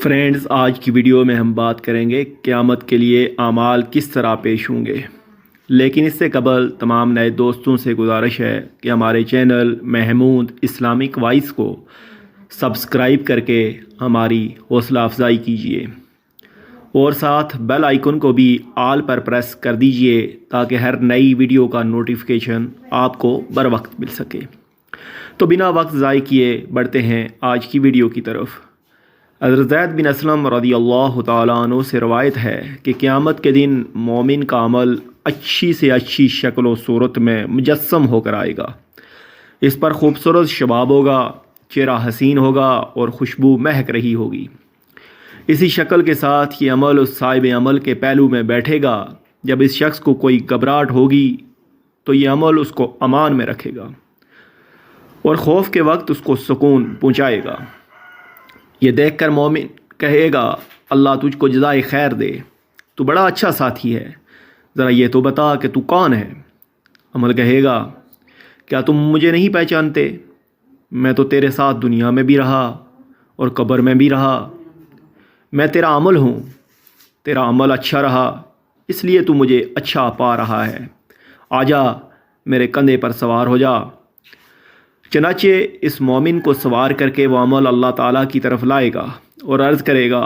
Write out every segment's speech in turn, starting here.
Friends, آج کی video میں ہم بات کریں گے قیامت کے لیے اعمال کس طرح پیش ہوں گے۔ لیکن اس سے قبل تمام نئے دوستوں سے گزارش ہے کہ ہمارے چینل محمود اسلامک وائس کو سبسکرائب کر کے ہماری حوصلہ افزائی کیجیے اور ساتھ بیل آئیکن کو بھی آل پر پریس کر دیجیے تاکہ ہر نئی ویڈیو کا نوٹیفیکیشن آپ کو بر وقت مل سکے۔ تو بنا وقت ضائع کیے بڑھتے ہیں آج کی ویڈیو کی طرف۔ حضرت زید بن اسلم رضی اللہ تعالیٰ عنہ سے روایت ہے کہ قیامت کے دن مومن کا عمل اچھی سے اچھی شکل و صورت میں مجسم ہو کر آئے گا۔ اس پر خوبصورت شباب ہوگا، چہرہ حسین ہوگا اور خوشبو مہک رہی ہوگی۔ اسی شکل کے ساتھ یہ عمل اس صاحب عمل کے پہلو میں بیٹھے گا۔ جب اس شخص کو کوئی گھبراہٹ ہوگی تو یہ عمل اس کو امان میں رکھے گا اور خوف کے وقت اس کو سکون پہنچائے گا۔ یہ دیکھ کر مومن کہے گا، اللہ تجھ کو جزائے خیر دے، تو بڑا اچھا ساتھی ہے، ذرا یہ تو بتا کہ تو کون ہے؟ عمل کہے گا، کیا تم مجھے نہیں پہچانتے؟ میں تو تیرے ساتھ دنیا میں بھی رہا اور قبر میں بھی رہا۔ میں تیرا عمل ہوں، تیرا عمل اچھا رہا اس لیے تو مجھے اچھا پا رہا ہے۔ آجا میرے کندھے پر سوار ہو جا۔ چنانچہ اس مومن کو سوار کر کے وہ عمل اللہ تعالیٰ کی طرف لائے گا اور عرض کرے گا،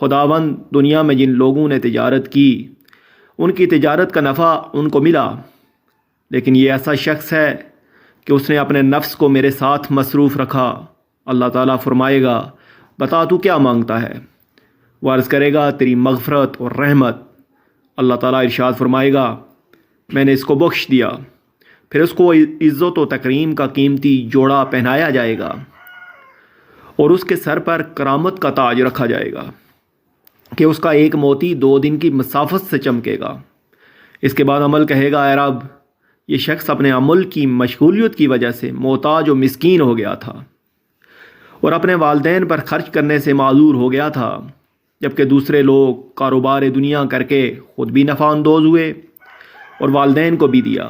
خداوند، دنیا میں جن لوگوں نے تجارت کی ان کی تجارت کا نفع ان کو ملا، لیکن یہ ایسا شخص ہے کہ اس نے اپنے نفس کو میرے ساتھ مصروف رکھا۔ اللہ تعالیٰ فرمائے گا، بتا تو کیا مانگتا ہے؟ وہ عرض کرے گا، تیری مغفرت اور رحمت۔ اللہ تعالیٰ ارشاد فرمائے گا، میں نے اس کو بخش دیا۔ پھر اس کو عزت و تکریم کا قیمتی جوڑا پہنایا جائے گا اور اس کے سر پر کرامت کا تاج رکھا جائے گا کہ اس کا ایک موتی 2 دن کی مسافت سے چمکے گا۔ اس کے بعد عمل کہے گا، اے رب، یہ شخص اپنے عمل کی مشغولیت کی وجہ سے محتاج و مسکین ہو گیا تھا اور اپنے والدین پر خرچ کرنے سے معذور ہو گیا تھا، جبکہ دوسرے لوگ کاروبار دنیا کر کے خود بھی نفع اندوز ہوئے اور والدین کو بھی دیا۔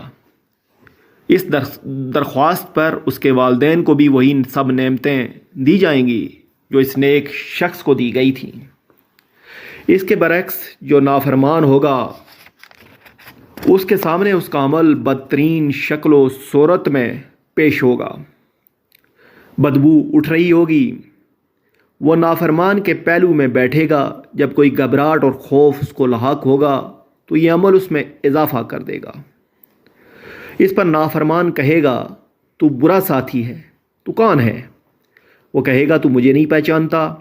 اس درخواست پر اس کے والدین کو بھی وہی سب نعمتیں دی جائیں گی جو اس نیک شخص کو دی گئی تھیں۔ اس کے برعکس جو نافرمان ہوگا اس کے سامنے اس کا عمل بدترین شکل و صورت میں پیش ہوگا، بدبو اٹھ رہی ہوگی۔ وہ نافرمان کے پہلو میں بیٹھے گا۔ جب کوئی گھبراہٹ اور خوف اس کو لاحق ہوگا تو یہ عمل اس میں اضافہ کر دے گا۔ اس پر نافرمان کہے گا، تو برا ساتھی ہے، تو کون ہے؟ وہ کہے گا، تو مجھے نہیں پہچانتا،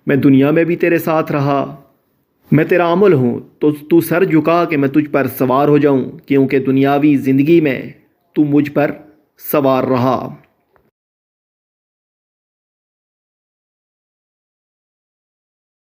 میں دنیا میں بھی تیرے ساتھ رہا، میں تیرا عمل ہوں، تو سر جھکا کہ میں تجھ پر سوار ہو جاؤں، کیونکہ دنیاوی زندگی میں تو مجھ پر سوار رہا۔